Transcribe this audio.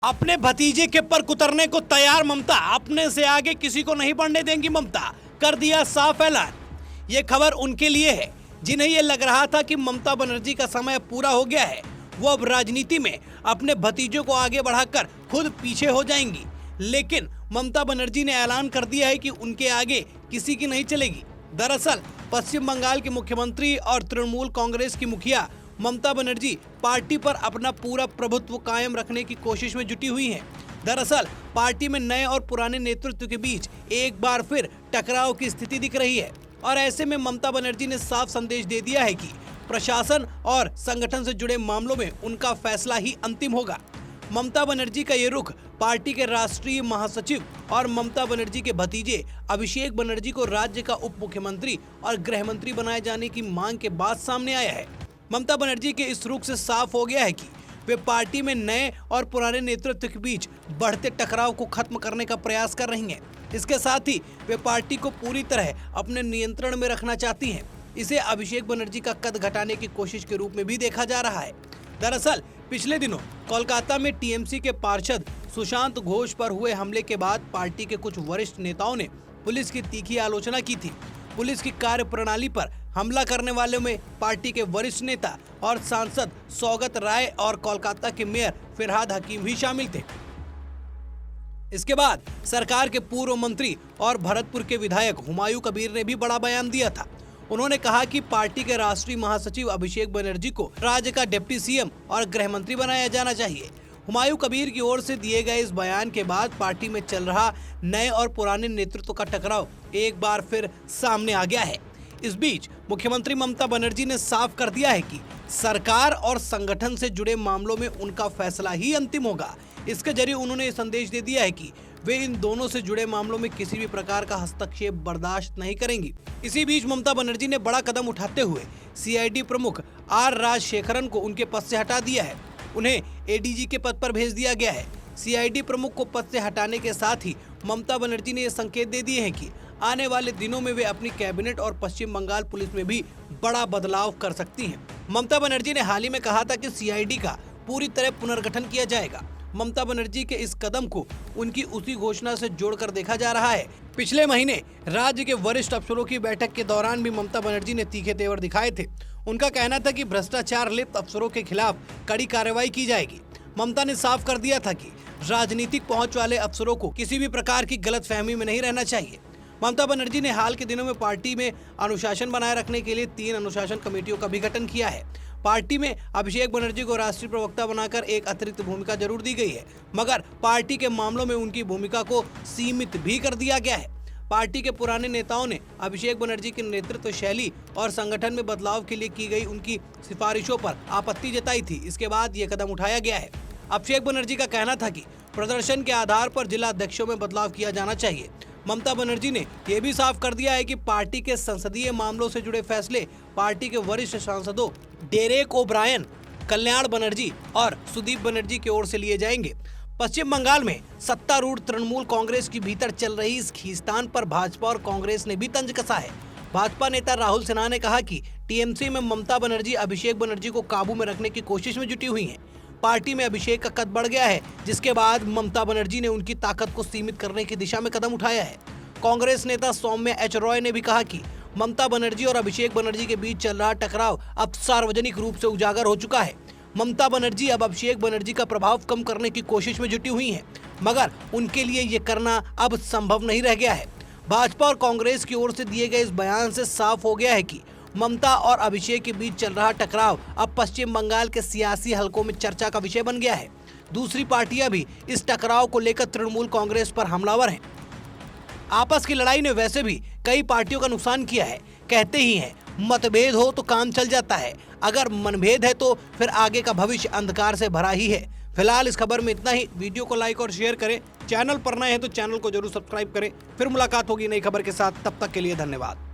अपने भतीजे के पर कुतरने को तैयार ममता, अपने से आगे किसी को नहीं बढ़ने देंगी ममता, कर दिया साफ ऐलान। ये खबर उनके लिए है जिन्हें ये लग रहा था कि ममता बनर्जी का समय पूरा हो गया है। वो अब राजनीति में अपने भतीजों को आगे बढ़ाकर खुद पीछे हो जाएंगी। लेकिन ममता बनर्जी ने ऐलान कर दिया है कि उनके आगे किसी की नहीं चलेगी। दरअसल पश्चिम बंगाल के मुख्यमंत्री और तृणमूल कांग्रेस की मुखिया ममता बनर्जी पार्टी पर अपना पूरा प्रभुत्व कायम रखने की कोशिश में जुटी हुई हैं। दरअसल पार्टी में नए और पुराने नेतृत्व के बीच एक बार फिर टकराव की स्थिति दिख रही है और ऐसे में ममता बनर्जी ने साफ संदेश दे दिया है कि प्रशासन और संगठन से जुड़े मामलों में उनका फैसला ही अंतिम होगा। ममता बनर्जी का ये रुख पार्टी के राष्ट्रीय महासचिव और ममता बनर्जी के भतीजे अभिषेक बनर्जी को राज्य का उप मुख्यमंत्री और गृह मंत्री बनाए जाने की मांग के बाद सामने आया है। ममता बनर्जी के इस रुख से साफ हो गया है कि वे पार्टी में नए और पुराने नेतृत्व के बीच बढ़ते टकराव को खत्म करने का प्रयास कर रही हैं। इसके साथ ही वे पार्टी को पूरी तरह अपने नियंत्रण में रखना चाहती हैं। इसे अभिषेक बनर्जी का कद घटाने की कोशिश के रूप में भी देखा जा रहा है। दरअसल पिछले दिनों कोलकाता में टीएमसी के पार्षद सुशांत घोष पर हुए हमले के बाद पार्टी के कुछ वरिष्ठ नेताओं ने पुलिस की तीखी आलोचना की थी। पुलिस की कार्यप्रणाली पर हमला करने वालों में पार्टी के वरिष्ठ नेता और सांसद सौगत राय और कोलकाता के मेयर फिरहाद हकीम भी शामिल थे। इसके बाद सरकार के पूर्व मंत्री और भरतपुर के विधायक हुमायूं कबीर ने भी बड़ा बयान दिया था। उन्होंने कहा कि पार्टी के राष्ट्रीय महासचिव अभिषेक बनर्जी को राज्य का डिप्टी सीएम और गृह मंत्री बनाया जाना चाहिए। हुमायूं कबीर की ओर से दिए गए इस बयान के बाद पार्टी में चल रहा नए और पुराने नेतृत्व का टकराव एक बार फिर सामने आ गया है। इस बीच मुख्यमंत्री ममता बनर्जी ने साफ कर दिया है कि सरकार और संगठन से जुड़े मामलों में उनका फैसला ही अंतिम होगा। इसके जरिए उन्होंने ये संदेश दे दिया है कि वे इन दोनों से जुड़े मामलों में किसी भी प्रकार का हस्तक्षेप बर्दाश्त नहीं करेंगी। इसी बीच ममता बनर्जी ने बड़ा कदम उठाते हुए सीआईडी प्रमुख आर राजशेखरन को उनके पद से हटा दिया है। उन्हें एडीजी के पद पर भेज दिया गया है। सीआईडी प्रमुख को पद से हटाने के साथ ही ममता बनर्जी ने ये संकेत दे दिए हैं कि आने वाले दिनों में वे अपनी कैबिनेट और पश्चिम बंगाल पुलिस में भी बड़ा बदलाव कर सकती हैं। ममता बनर्जी ने हाल ही में कहा था कि सीआईडी का पूरी तरह पुनर्गठन किया जाएगा। ममता बनर्जी के इस कदम को उनकी उसी घोषणा से जोड़कर देखा जा रहा है। पिछले महीने राज्य के वरिष्ठ अफसरों की बैठक के दौरान भी ममता बनर्जी ने तीखे तेवर दिखाए थे। उनका कहना था कि भ्रष्टाचार लिप्त अफसरों के खिलाफ कड़ी कार्रवाई की जाएगी। ममता ने साफ कर दिया था कि राजनीतिक पहुंच वाले अफसरों को किसी भी प्रकार की गलतफहमी में नहीं रहना चाहिए। ममता बनर्जी ने हाल के दिनों में पार्टी में अनुशासन बनाए रखने के लिए 3 अनुशासन कमेटियों का भी गठन किया है। पार्टी में अभिषेक बनर्जी को राष्ट्रीय प्रवक्ता बनाकर एक अतिरिक्त भूमिका जरूर दी गई है, मगर पार्टी के मामलों में उनकी भूमिका को सीमित भी कर दिया गया है। पार्टी के पुराने नेताओं ने अभिषेक बनर्जी की नेतृत्व शैली और संगठन में बदलाव के लिए की गई उनकी सिफारिशों पर आपत्ति जताई थी। इसके बाद ये कदम उठाया गया है। अभिषेक बनर्जी का कहना था कि प्रदर्शन के आधार पर जिला अध्यक्षों में बदलाव किया जाना चाहिए। ममता बनर्जी ने यह भी साफ कर दिया है कि पार्टी के संसदीय मामलों से जुड़े फैसले पार्टी के वरिष्ठ सांसदों डेरेक ओब्रायन, कल्याण बनर्जी और सुदीप बनर्जी की ओर से लिए जाएंगे। पश्चिम बंगाल में सत्तारूढ़ तृणमूल कांग्रेस की भीतर चल रही इस खींचतान पर भाजपा और कांग्रेस ने भी तंज कसा है। भाजपा नेता राहुल सिन्हा ने कहा कि टीएमसी में ममता बनर्जी अभिषेक बनर्जी को काबू में रखने की कोशिश में जुटी हुई हैं। पार्टी में अभिषेक का कद बढ़ गया है, जिसके बाद ममता बनर्जी ने उनकी ताकत को सीमित करने की दिशा में कदम उठाया है। कांग्रेस नेता सौम्या एच रॉय ने भी कहा कि ममता बनर्जी और अभिषेक बनर्जी के बीच चल रहा टकराव अब सार्वजनिक रूप से उजागर हो चुका है। ममता बनर्जी अब अभिषेक बनर्जी का प्रभाव कम करने की कोशिश में जुटी हुई हैं, मगर उनके लिए ये करना अब संभव नहीं रह गया है। भाजपा और कांग्रेस की ओर से दिए गए इस बयान से साफ हो गया है कि ममता और अभिषेक के बीच चल रहा टकराव अब पश्चिम बंगाल के सियासी हलकों में चर्चा का विषय बन गया है। दूसरी पार्टियां भी इस टकराव को लेकर तृणमूल कांग्रेस पर हमलावर हैं। आपस की लड़ाई ने वैसे भी कई पार्टियों का नुकसान किया है। कहते ही हैं, मतभेद हो तो काम चल जाता है, अगर मनभेद है तो फिर आगे का भविष्य अंधकार से भरा ही है। फिलहाल इस खबर में इतना ही। वीडियो को लाइक और शेयर करें। चैनल पर नए हैं तो चैनल को जरूर सब्सक्राइब करें। फिर मुलाकात होगी नई खबर के साथ। तब तक के लिए धन्यवाद।